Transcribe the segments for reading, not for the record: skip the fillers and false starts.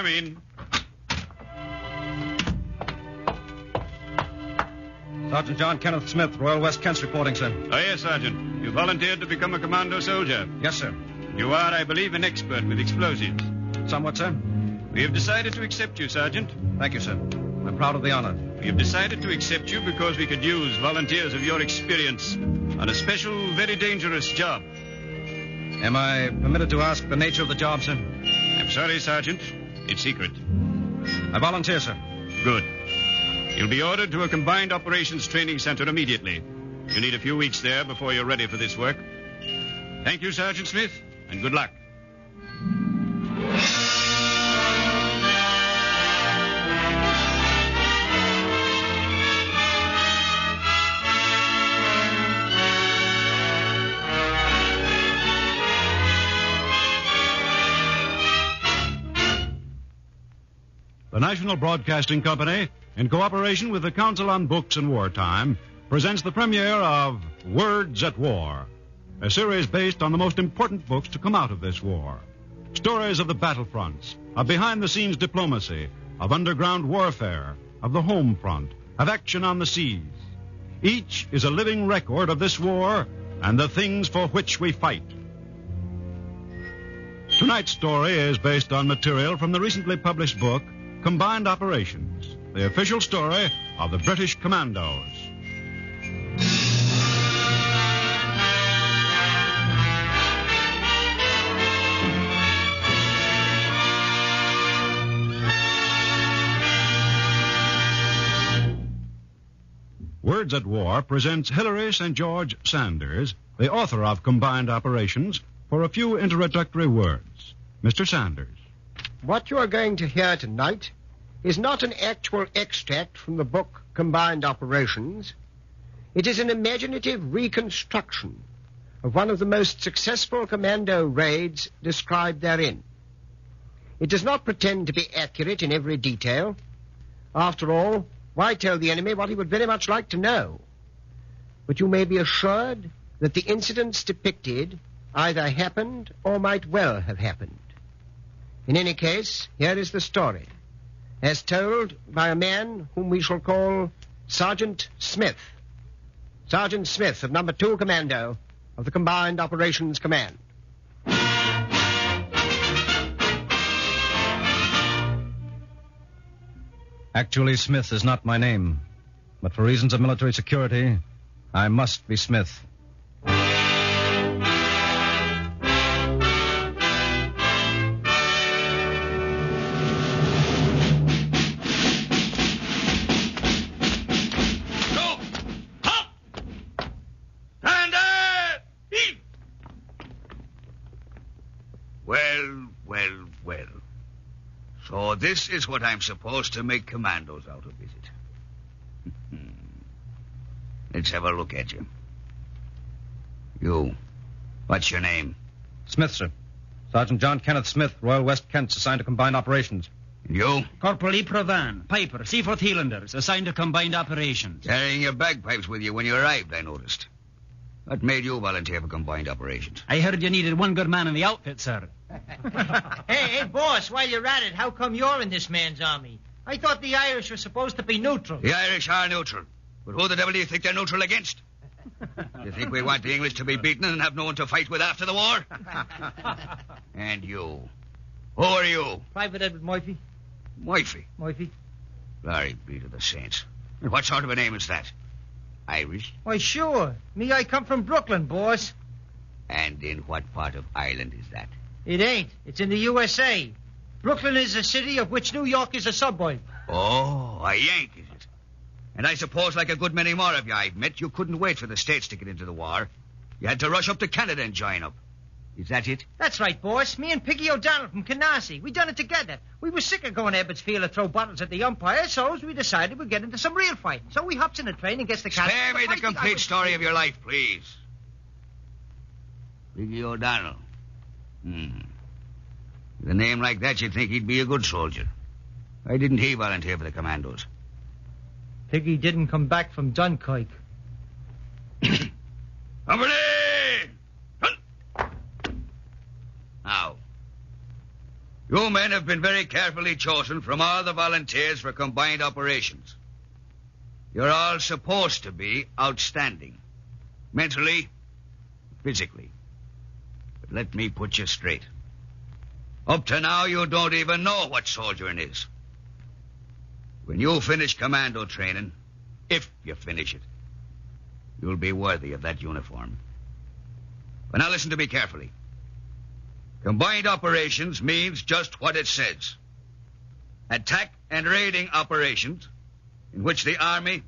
in. Sergeant John Kenneth Smith, Royal West Kents reporting, sir. Oh, yes, Sergeant. You volunteered to become a commando soldier. Yes, sir. You are, I believe, an expert with explosives. Somewhat, sir. We have decided to accept you, Sergeant. Thank you, sir. I'm proud of the honor. We have decided to accept you because we could use volunteers of your experience on a special, very dangerous job. Am I permitted to ask the nature of the job, sir? I'm sorry, Sergeant. It's secret. I volunteer, sir. Good. You'll be ordered to a combined operations training center immediately. You need a few weeks there before you're ready for this work. Thank you, Sergeant Smith, and good luck. The National Broadcasting Company, in cooperation with the Council on Books and Wartime, presents the premiere of Words at War, a series based on the most important books to come out of this war. Stories of the battlefronts, of behind-the-scenes diplomacy, of underground warfare, of the home front, of action on the seas. Each is a living record of this war and the things for which we fight. Tonight's story is based on material from the recently published book, Combined Operations, the official story of the British Commandos. Words at War presents Hilary St. George Sanders, the author of Combined Operations, for a few introductory words. Mr. Sanders. What you are going to hear tonight is not an actual extract from the book Combined Operations. It is an imaginative reconstruction of one of the most successful commando raids described therein. It does not pretend to be accurate in every detail. After all, why tell the enemy what he would very much like to know? But you may be assured that the incidents depicted either happened or might well have happened. In any case, here is the story, as told by a man whom we shall call Sergeant Smith. Sergeant Smith of Number 2 Commando of the Combined Operations Command. Actually, Smith is not my name. But for reasons of military security, I must be Smith. Well. So this is what I'm supposed to make commandos out of, is it? Let's have a look at you. You. What's your name? Smith, sir. Sergeant John Kenneth Smith, Royal West Kents, assigned to Combined Operations. And you? Corporal E. Provan, Piper, Seaforth Highlanders, assigned to Combined Operations. Carrying your bagpipes with you when you arrived, I noticed. What made you volunteer for Combined Operations? I heard you needed one good man in the outfit, sir. Hey, boss, while you're at it, how come you're in this man's army? I thought the Irish were supposed to be neutral. The Irish are neutral. But who the devil do you think they're neutral against? You think we want the English to be beaten and have no one to fight with after the war? And you? Who are you? Private Edward Murphy. Murphy? Murphy. Glory be to the saints. And what sort of a name is that? Irish? Why, sure. Me, I come from Brooklyn, boss. And in what part of Ireland is that? It ain't. It's in the USA. Brooklyn is a city of which New York is a suburb. Oh, a Yank, is it? And I suppose, like a good many more of you I've met, you couldn't wait for the States to get into the war. You had to rush up to Canada and join up. Is that it? That's right, boss. Me and Piggy O'Donnell from Canarsie. We done it together. We were sick of going to Ebbetsfield to throw bottles at the umpire, so we decided we'd get into some real fighting. So we hops in a train and gets the car. Spare me the complete story of your life, please. Piggy O'Donnell. With a name like that, you'd think he'd be a good soldier. Why didn't he volunteer for the commandos? Piggy didn't come back from Dunkirk. Company! Now, You men have been very carefully chosen from all the volunteers for combined operations. You're all supposed to be outstanding. Mentally, physically. But let me put you straight. Up to now, you don't even know what soldiering is. When you finish commando training, if you finish it, you'll be worthy of that uniform. But now listen to me carefully. Combined operations means just what it says. Attack and raiding operations in which the Army,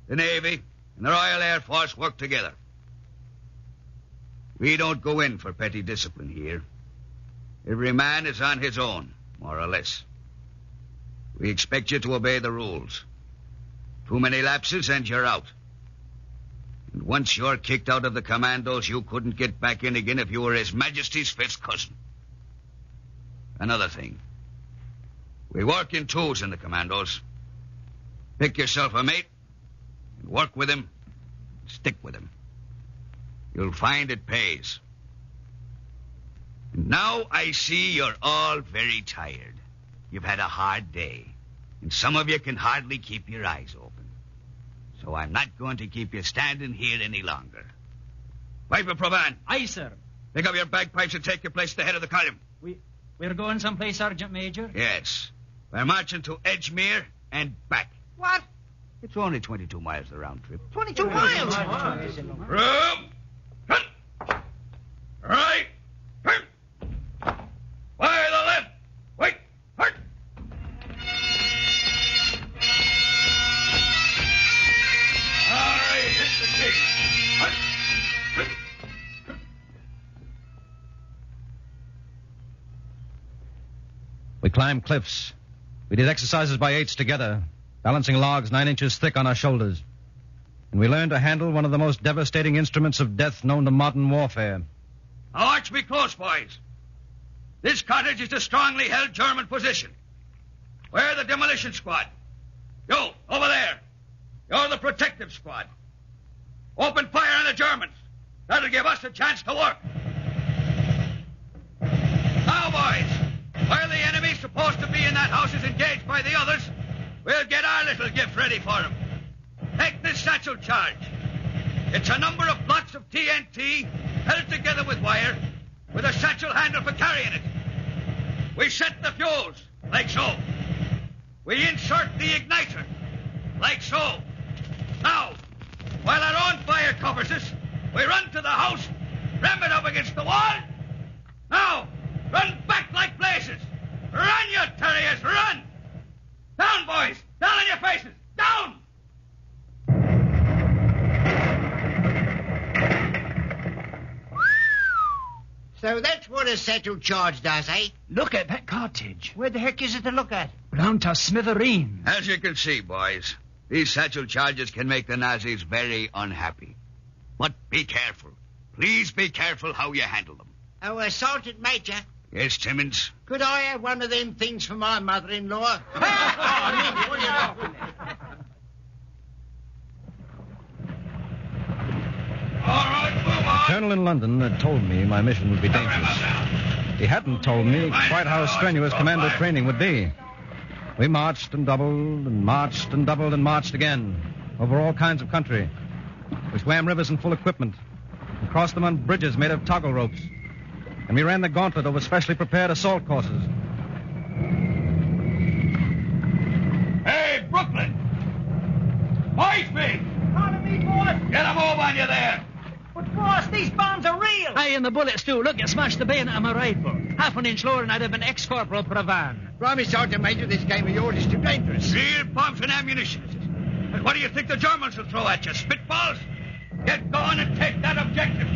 the Navy, and the Royal Air Force work together. We don't go in for petty discipline here. Every man is on his own, more or less. We expect you to obey the rules. Too many lapses and you're out. And once you're kicked out of the commandos, you couldn't get back in again if you were His Majesty's fifth cousin. Another thing. We work in twos in the commandos. Pick yourself a mate and work with him. Stick with him. You'll find it pays. And now I see you're all very tired. You've had a hard day. And some of you can hardly keep your eyes open. So I'm not going to keep you standing here any longer. Piper Provan. Aye, sir. Pick up your bagpipes and take your place at the head of the column. We're going someplace, Sergeant Major? Yes. We're marching to Edgemere and back. What? It's only 22 miles the round trip. 22 miles? Room. Right. Turn. Fire the left. Wait. Hurt. All right, hit the key. Hurt. We climbed cliffs. We did exercises by eights together, balancing logs 9 inches thick on our shoulders. And we learned to handle one of the most devastating instruments of death known to modern warfare. Now watch me close, boys. This cottage is a strongly held German position. We're the demolition squad. You, over there. You're the protective squad. Open fire on the Germans. That'll give us a chance to work. Now, boys, while the enemy's supposed to be in that house is engaged by the others, we'll get our little gift ready for him. Take this satchel charge. It's a number of blocks of TNT held together with wire with a satchel handle for carrying it. We set the fuse, like so. We insert the igniter, like so. Now, while our own fire covers us, we run to the house, ram it up against the wall. Now, run back like blazes. Run, you terriers, run! Down, boys! Down on your faces! Down! So that's what a satchel charge does, eh? Look at that cottage. Where the heck is it to look at? Blown to smithereens. As you can see, boys, these satchel charges can make the Nazis very unhappy. But be careful. Please be careful how you handle them. Oh, Sergeant Major, Yes, Timmins? could I have one of them things for my mother-in-law? All right, move on. The colonel in London had told me my mission would be dangerous. He hadn't told me quite how strenuous commando training would be. We marched and doubled and marched and doubled and marched again over all kinds of country. We swam rivers in full equipment and crossed them on bridges made of toggle ropes. And we ran the gauntlet over specially prepared assault courses. Hey, Brooklyn! Boysby! Pardon me, boss. Get a move on you there! But, boss, these bombs are real. Aye, and the bullets, too. Look, you smashed the bayonet of my rifle. Half an inch lower and I'd have been ex-corporal Pravan. Promise, Sergeant Major, this game of yours is too dangerous. Real bombs and ammunition. And what do you think the Germans will throw at you? Spitballs? Get going and take that objective.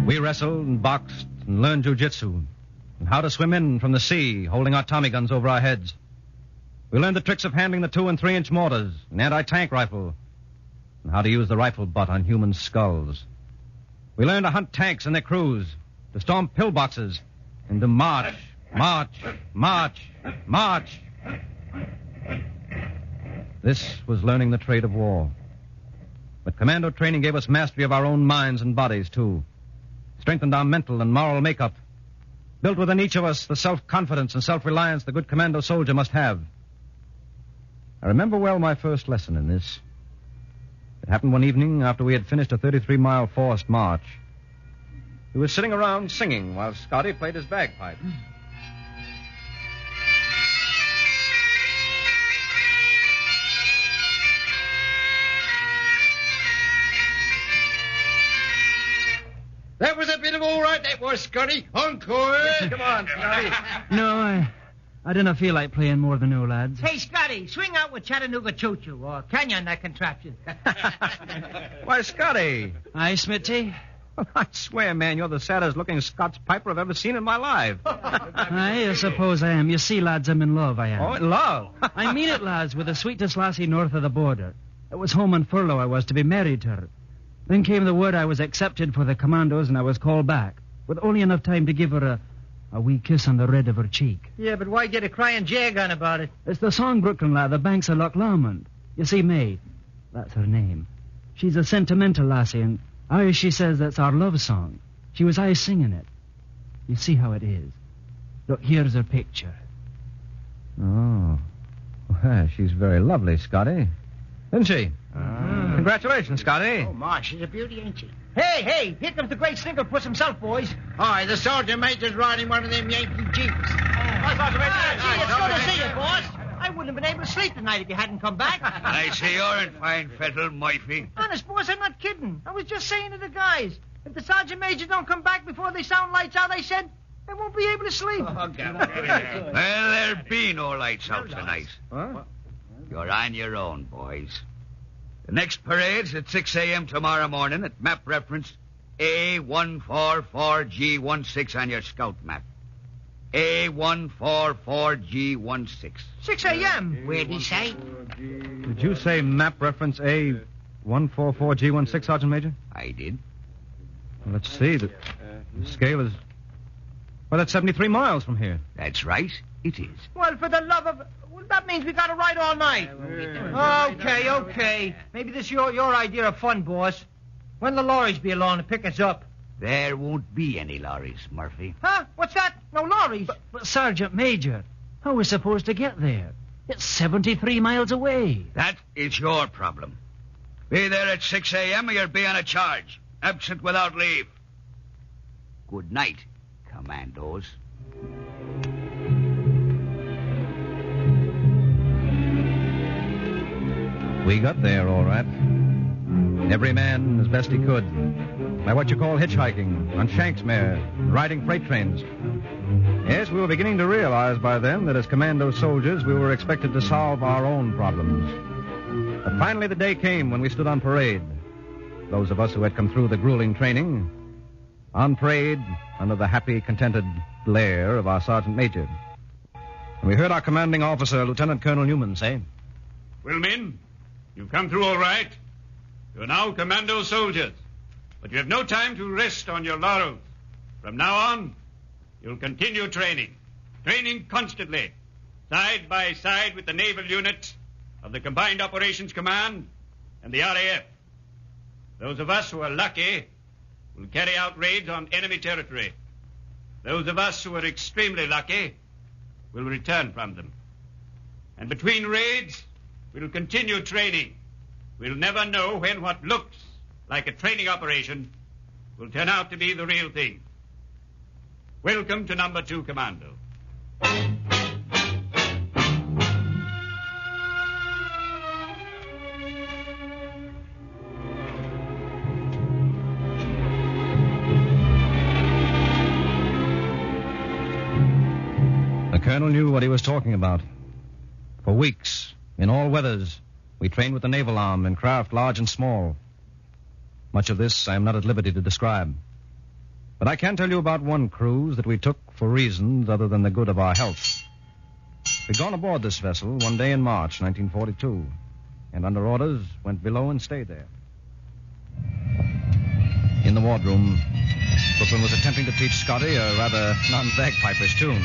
We wrestled and boxed and learned jiu-jitsu and how to swim in from the sea, holding our Tommy guns over our heads. We learned the tricks of handling the 2- and 3-inch mortars, an anti-tank rifle, and how to use the rifle butt on human skulls. We learned to hunt tanks and their crews, to storm pillboxes, and to march March, march, march. This was learning the trade of war. But commando training gave us mastery of our own minds and bodies, too. Strengthened our mental and moral makeup. Built within each of us the self-confidence and self-reliance the good commando soldier must have. I remember well my first lesson in this. It happened one evening after we had finished a 33-mile forced march. We were sitting around singing while Scotty played his bagpipe. That was a bit of all right, that was, Scotty. Encore. Come on, Scotty. No, I didn't feel like playing more than you lads. Hey, Scotty, swing out with Chattanooga Choo-Choo, or can you on that contraption? Why, Scotty. Aye, Smitty? Well, I swear, man, you're the saddest-looking Scots piper I've ever seen in my life. Aye, I suppose I am. You see, lads, I'm in love, I am. Oh, in love? I mean it, lads, with the sweetest lassie north of the border. It was home on furlough I was to be married to her. Then came the word I was accepted for the commandos, and I was called back, with only enough time to give her a wee kiss on the red of her cheek. Yeah, but why get a crying jag on about it? It's the song, Brooklyn lad, the banks of Loch Lomond. You see, May, that's her name. She's a sentimental lassie, and she says that's our love song. She was singing it. You see how it is. Look, here's her picture. Oh. Well, she's very lovely, Scotty. Isn't she? Congratulations, Scotty. Oh, Ma, she's a beauty, ain't she? Hey, here comes the great Slinkerpuss himself, boys. Aye, the sergeant major's riding one of them Yankee jeeps. It's good to see you, boss. I wouldn't have been able to sleep tonight if you hadn't come back. I see you're in fine fettle, Murphy. Honest, boss, I'm not kidding. I was just saying to the guys, if the sergeant major don't come back before they sound lights out, I said, I won't be able to sleep. Well, there'll be no lights out tonight. Huh? You're on your own, boys. The next parade's at 6 a.m. tomorrow morning at map reference A144G16 on your scout map. A144G16. 6 a.m. Where'd he say? Did you say map reference A144G16, Sergeant Major? I did. Well, let's see. The scale is... Well, that's 73 miles from here. That's right. It is. Well, for the love of... Well, that means we got to ride all night. Okay. Maybe this is your idea of fun, boss. When the lorries be along to pick us up? There won't be any lorries, Murphy. Huh? What's that? No lorries? But Sergeant Major, how are we supposed to get there? It's 73 miles away. That is your problem. Be there at 6 a.m. or you'll be on a charge. Absent without leave. Good night, commandos. We got there, all right. Every man as best he could. By what you call hitchhiking, on Shanks' mare, riding freight trains. Yes, we were beginning to realize by then that as commando soldiers, we were expected to solve our own problems. But finally the day came when we stood on parade. Those of us who had come through the grueling training, on parade under the happy, contented glare of our sergeant major. And we heard our commanding officer, Lieutenant Colonel Newman, say, Well, men, you've come through all right. You're now commando soldiers. But you have no time to rest on your laurels. From now on, you'll continue training. Training constantly, side by side with the naval units of the Combined Operations Command and the RAF. Those of us who are lucky will carry out raids on enemy territory. Those of us who are extremely lucky will return from them. And between raids, we'll continue training. We'll never know when what looks like a training operation will turn out to be the real thing. Welcome to Number 2 Commando. The colonel knew what he was talking about. For weeks, in all weathers, we trained with the naval arm in craft large and small. Much of this I am not at liberty to describe. But I can tell you about one cruise that we took for reasons other than the good of our health. We'd gone aboard this vessel one day in March 1942, and under orders went below and stayed there. In the wardroom, Brooklyn was attempting to teach Scotty a rather non-bagpiperish tune.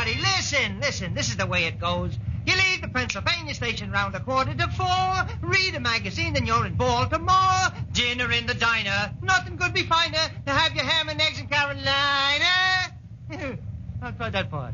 Scotty, listen. This is the way it goes. You leave the Pennsylvania station round 3:45, read a magazine, then you're in Baltimore. Dinner in the diner. Nothing could be finer to have your ham and eggs in Carolina. I'll try that part.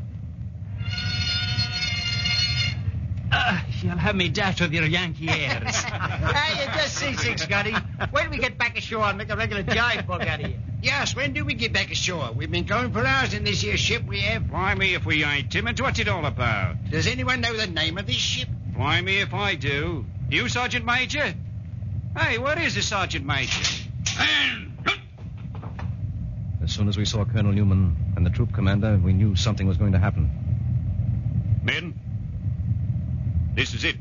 You'll have me daft with your Yankee airs. Hey, you're just seasick, Scotty. When do we get back ashore and make a regular jive book out of you? Yes, when do we get back ashore? We've been going for hours in this here ship we have. Blimey if we ain't, Timmons. What's it all about? Does anyone know the name of this ship? Blimey if I do. You, Sergeant Major? Hey, where is the Sergeant Major? As soon as we saw Colonel Newman and the troop commander, we knew something was going to happen. Men, this is it.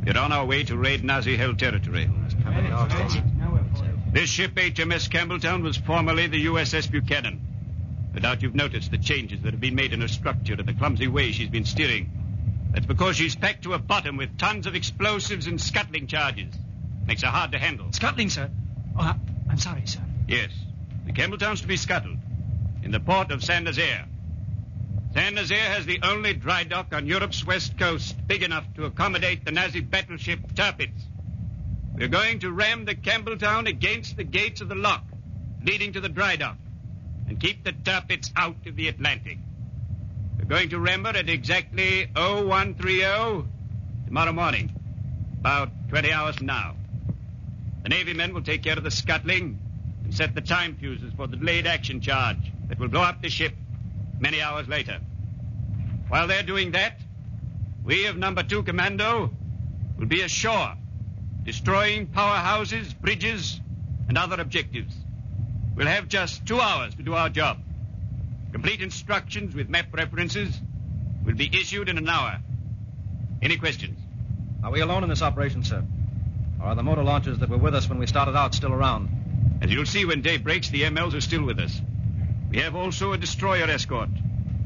We're on our way to raid Nazi-held territory. This ship, HMS Campbelltown, was formerly the USS Buchanan. No doubt you've noticed the changes that have been made in her structure and the clumsy way she's been steering. That's because she's packed to her bottom with tons of explosives and scuttling charges. Makes her hard to handle. Scuttling, sir? Oh, I'm sorry, sir. Yes. The Campbelltown's to be scuttled in the port of Saint-Nazaire. Saint-Nazaire has the only dry dock on Europe's west coast big enough to accommodate the Nazi battleship Tirpitz. We're going to ram the Campbelltown against the gates of the lock leading to the dry dock and keep the Tirpitz out of the Atlantic. We're going to ram her at exactly 0130 tomorrow morning, about 20 hours from now. The Navy men will take care of the scuttling and set the time fuses for the delayed action charge that will blow up the ship many hours later. While they're doing that, we of Number 2 Commando will be ashore, destroying powerhouses, bridges, and other objectives. We'll have just 2 hours to do our job. Complete instructions with map references will be issued in an hour. Any questions? Are we alone in this operation, sir? Or are the motor launchers that were with us when we started out still around? As you'll see when day breaks, the MLs are still with us. We have also a destroyer escort.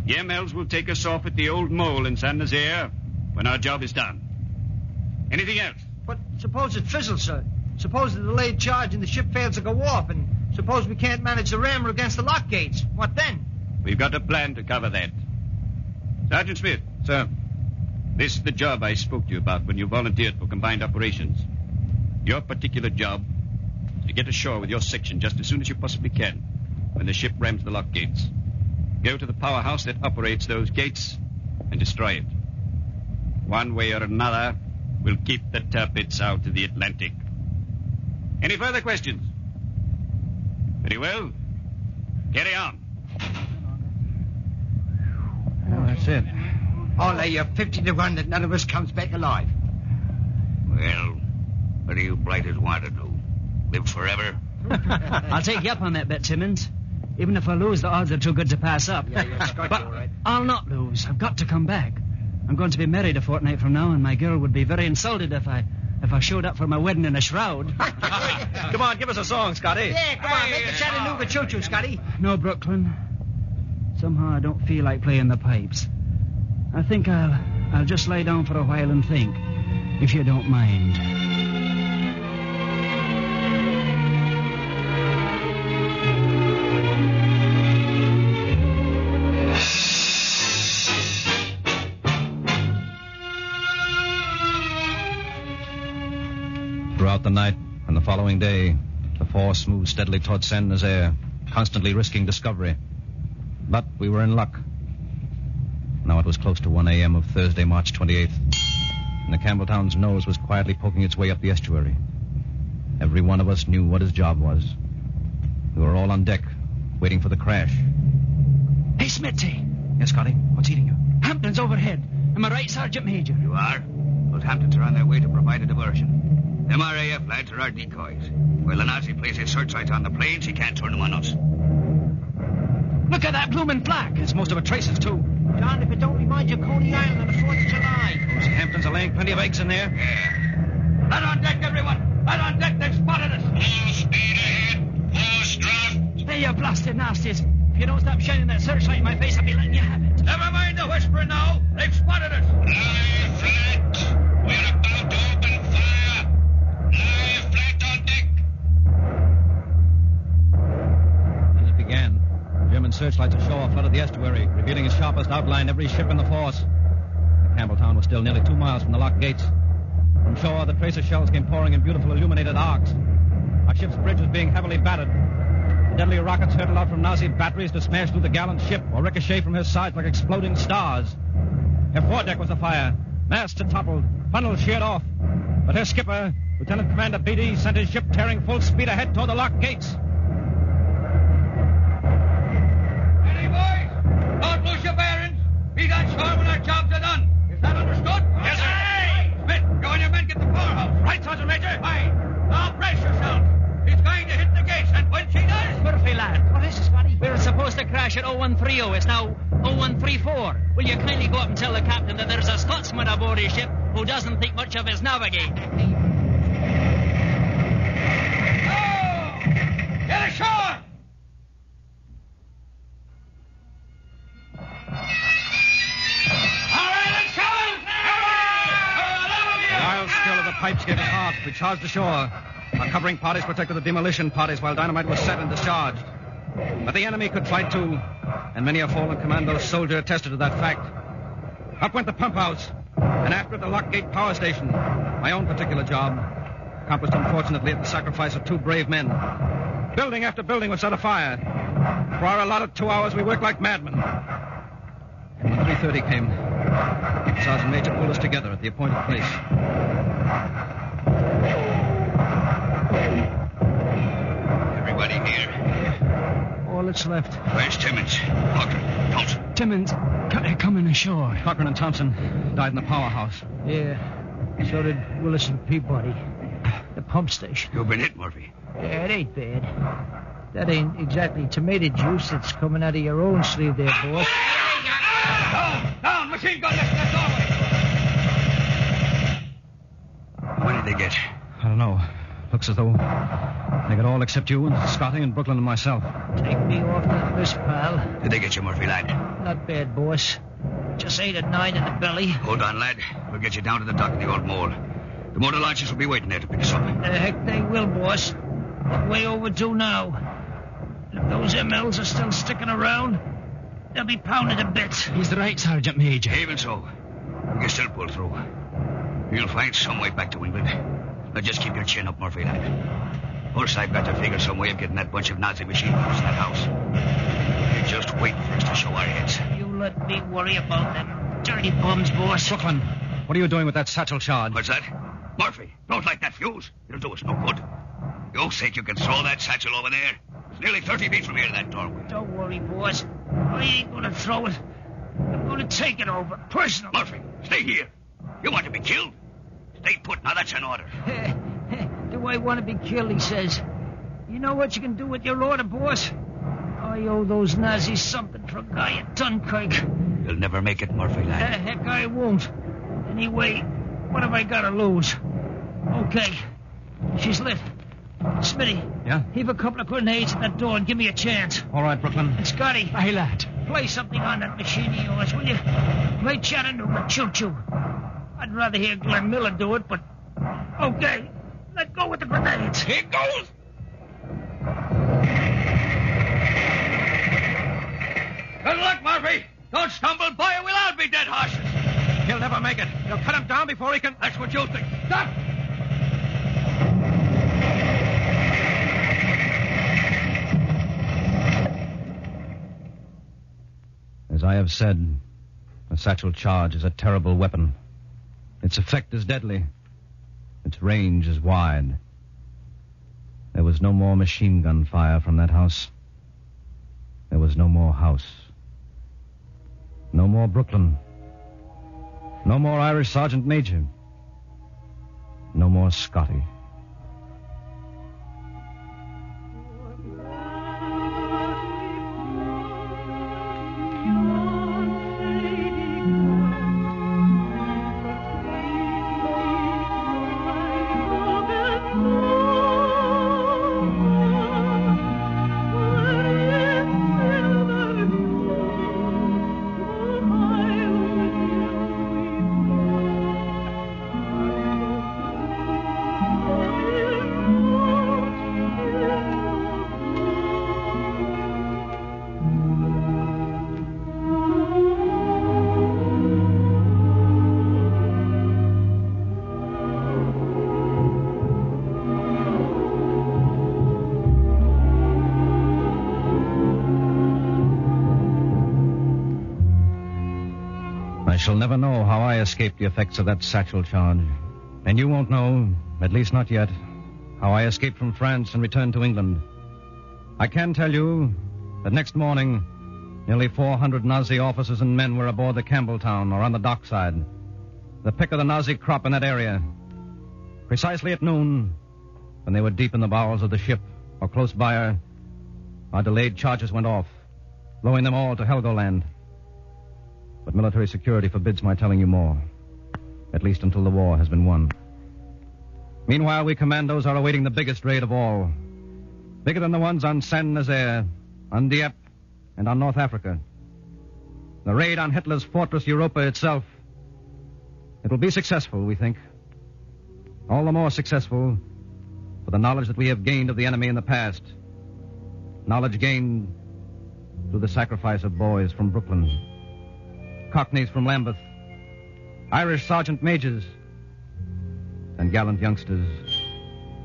The MLs will take us off at the old mole in Saint-Nazaire when our job is done. Anything else? But suppose it fizzles, sir. Suppose the delayed charge and the ship fails to go off, and suppose we can't manage to ram her against the lock gates. What then? We've got a plan to cover that. Sergeant Smith. Sir. This is the job I spoke to you about when you volunteered for combined operations. Your particular job is to get ashore with your section just as soon as you possibly can when the ship rams the lock gates. Go to the powerhouse that operates those gates and destroy it. One way or another, we'll keep the Tirpitz out of the Atlantic. Any further questions? Very well. Carry on. Well, that's it. I'll lay you 50 to 1 that none of us comes back alive. Well, what do you blighters want to do? Live forever? I'll take you up on that bet, Timmons. Even if I lose, the odds are too good to pass up. Yeah, you're Scotch, but all right. I'll not lose. I've got to come back. I'm going to be married a fortnight from now, and my girl would be very insulted if I showed up for my wedding in a shroud. Come on, give us a song, Scotty. Yeah, come on, make the Chattanooga choo-choo, Scotty. No, Brooklyn. Somehow I don't feel like playing the pipes. I think I'll just lay down for a while and think, if you don't mind. Throughout the night and the following day, the force moved steadily toward Saint-Nazaire, constantly risking discovery. But we were in luck. Now it was close to 1 a.m. of Thursday, March 28th, and the Campbelltown's nose was quietly poking its way up the estuary. Every one of us knew what his job was. We were all on deck, waiting for the crash. Hey, Smitty. Yes, Scotty? What's eating you? Hampton's overhead. Am I right, Sergeant Major? You are? Those Hamptons are on their way to provide a diversion. Them RAF lads are our decoys. While the Nazi places searchlights on the planes, he can't turn them on us. Look at that bloomin' flak. It's most of it traces, too. John, if it don't remind you of Coney Island on the 4th of July. Those Hamptons are laying plenty of eggs in there. Yeah. Let on deck, everyone! Let on deck, they've spotted us! Full speed ahead. Force draft. Hey, you blasted nasties. If you don't stop shining that searchlight in my face, I'll be letting you have it. Never mind the whispering now. They've spotted us. Lie flat. We're about to open fire. Lie flat on deck. Then it began. German searchlights ashore flooded the estuary, revealing a sharp sharpest outlined every ship in the force. Campbelltown was still nearly 2 miles from the lock gates. From shore, the tracer shells came pouring in beautiful illuminated arcs. Our ship's bridge was being heavily battered. The deadly rockets hurtled out from Nazi batteries to smash through the gallant ship or ricochet from his sides like exploding stars. Her foredeck was afire. Masts had toppled. Funnels sheared off. But her skipper, Lieutenant Commander B.D., sent his ship tearing full speed ahead toward the lock gates. Steady, boys! Don't lose your bearings! Be on shore when our jobs are done. Is that understood? Yes, sir. Smith, you and your men get the powerhouse. Right, Sergeant Major. Fine. Now brace yourselves. He's going to hit the gates, and when she does... Murphy, lad. What is it, Scotty? We're supposed to crash at 0130. It's now 0134. Will you kindly go up and tell the captain that there's a Scotsman aboard his ship who doesn't think much of his navigating? Oh! Get ashore! All right, let's come! The wild skill of the pipes gave us heart. We charged ashore. Our covering parties protected the demolition parties while dynamite was set and discharged. But the enemy could fight too, and many a fallen commando soldier attested to that fact. Up went the pump house, and after it the lock gate power station. My own particular job, accomplished unfortunately at the sacrifice of 2 brave men. Building after building was set afire. For our allotted 2 hours, we worked like madmen. And when 3:30 came, Sergeant Major pulled us together at the appointed place. Everybody here. All that's left. Where's Timmons? Cochran? Thompson? Timmons, coming ashore. Cochran and Thompson died in the powerhouse. Yeah. So did Willis and Peabody. The pump station. You've been hit, Murphy. Yeah, it ain't bad. That ain't exactly tomato juice that's coming out of your own sleeve there, boss. Down! Machine gun left in that doorway! What did they get? I don't know. Looks as though they got all except you and Scotty and Brooklyn and myself. Take me off that list, pal. Did they get you, Murphy, lad? Not bad, boss. Just 8 or 9 in the belly. Hold on, lad. We'll get you down to the dock of the old mall. The motor launches will be waiting there to pick us up. The heck they will, boss. They're way overdue now. If those MLs are still sticking around, they'll be pounded to bits. He's right, Sergeant Major. Even so, we can still pull through. You'll find some way back to England. Now just keep your chin up, Murphy, lad. First, I've got to figure some way of getting that bunch of Nazi machine guns in that house. You just wait for us to show our heads. You let me worry about them dirty bums, boss. Brooklyn, what are you doing with that satchel charge? What's that? Murphy, don't light that fuse. It'll do us no good. You think you can throw that satchel over there? It's nearly 30 feet from here to that doorway. Don't worry, boss. I ain't gonna throw it. I'm gonna take it over, personal. Murphy, stay here. You want to be killed? Stay put. Now that's an order. Do I want to be killed, he says. You know what you can do with your order, boss? I owe those Nazis something for a guy at Dunkirk. You'll never make it, Murphy, The lad. heck I won't. Anyway, what have I got to lose? Okay. She's lit. Smitty. Yeah? Heave a couple of grenades at that door and give me a chance. All right, Brooklyn. And Scotty. Aye, lad. Play something on that machine of yours, will you? Play Chattanooga Choo-Choo. I'd rather hear Glenn Miller do it, but... Okay. Let go with the grenades. Here goes! Good luck, Murphy. Don't stumble, boy, or we'll all be dead horses. He'll never make it. They'll cut him down before he can... That's what you think. Stop! As I have said, a satchel charge is a terrible weapon. Its effect is deadly. Its range is wide. There was no more machine gun fire from that house. There was no more house. No more Brooklyn. No more Irish Sergeant Major. No more Scotty. I shall never know how I escaped the effects of that satchel charge. And you won't know, at least not yet, how I escaped from France and returned to England. I can tell you that next morning, nearly 400 Nazi officers and men were aboard the Campbelltown or on the dockside, the pick of the Nazi crop in that area. Precisely at noon, when they were deep in the bowels of the ship or close by her, our delayed charges went off, blowing them all to Helgoland. But military security forbids my telling you more, at least until the war has been won. Meanwhile, we commandos are awaiting the biggest raid of all, bigger than the ones on Saint Nazaire, on Dieppe, and on North Africa. The raid on Hitler's fortress Europa itself. It will be successful, we think. All the more successful for the knowledge that we have gained of the enemy in the past. Knowledge gained through the sacrifice of boys from Brooklyn, Cockneys from Lambeth, Irish sergeant majors, and gallant youngsters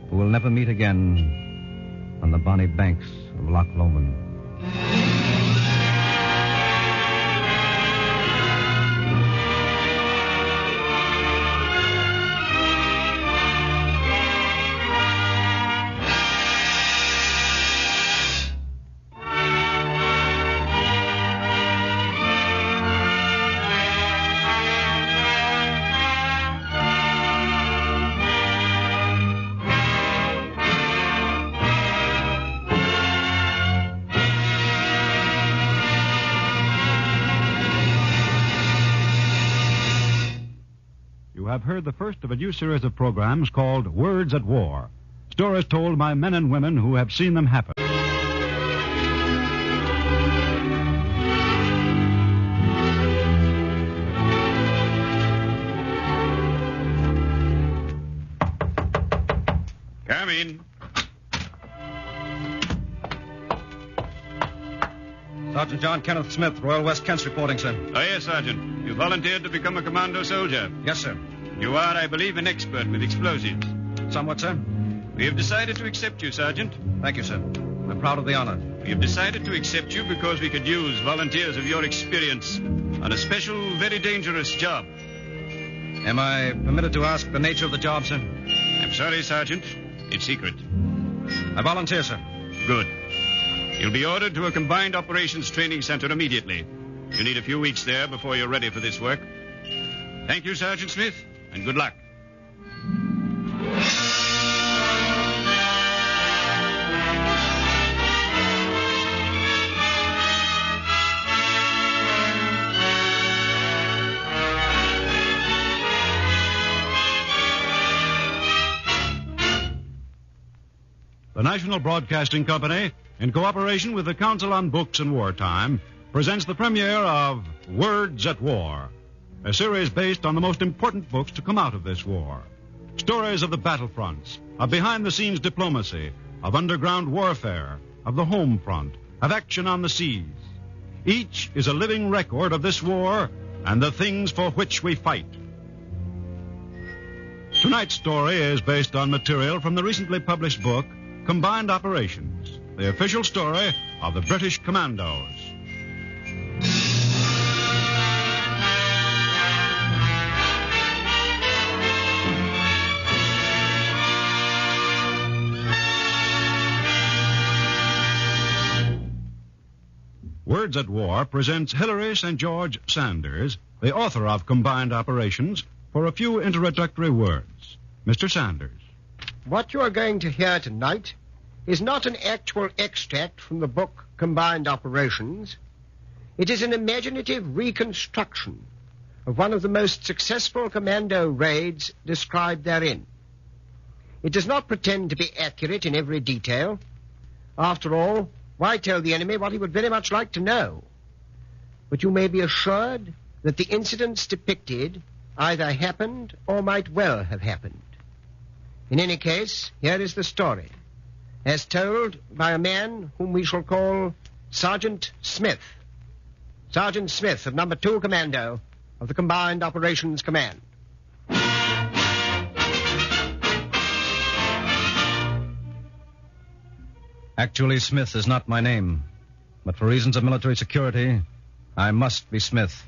who will never meet again on the bonny banks of Loch Lomond. Have heard the first of a new series of programs called Words at War. Stories told by men and women who have seen them happen. Come in. Sergeant John Kenneth Smith, Royal West Kents reporting, sir. Oh, yes, Sergeant. You volunteered to become a commando soldier. Yes, sir. You are, I believe, an expert with explosives. Somewhat, sir. We have decided to accept you, Sergeant. Thank you, sir. I'm proud of the honor. We have decided to accept you because we could use volunteers of your experience on a special, very dangerous job. Am I permitted to ask the nature of the job, sir? I'm sorry, Sergeant. It's secret. I volunteer, sir. Good. You'll be ordered to a combined operations training center immediately. You need a few weeks there before you're ready for this work. Thank you, Sergeant Smith, and good luck. The National Broadcasting Company, in cooperation with the Council on Books and Wartime, presents the premiere of Words at War, a series based on the most important books to come out of this war. Stories of the battlefronts, of behind-the-scenes diplomacy, of underground warfare, of the home front, of action on the seas. Each is a living record of this war and the things for which we fight. Tonight's story is based on material from the recently published book, Combined Operations, the official story of the British Commandos. Words at War presents Hilary St. George Sanders, the author of Combined Operations, for a few introductory words. Mr. Sanders. What you are going to hear tonight is not an actual extract from the book Combined Operations. It is an imaginative reconstruction of one of the most successful commando raids described therein. It does not pretend to be accurate in every detail. After all, why tell the enemy what he would very much like to know? But you may be assured that the incidents depicted either happened or might well have happened. In any case, here is the story, as told by a man whom we shall call Sergeant Smith. Sergeant Smith of Number 2 Commando of the Combined Operations Command. Actually, Smith is not my name, but for reasons of military security, I must be Smith.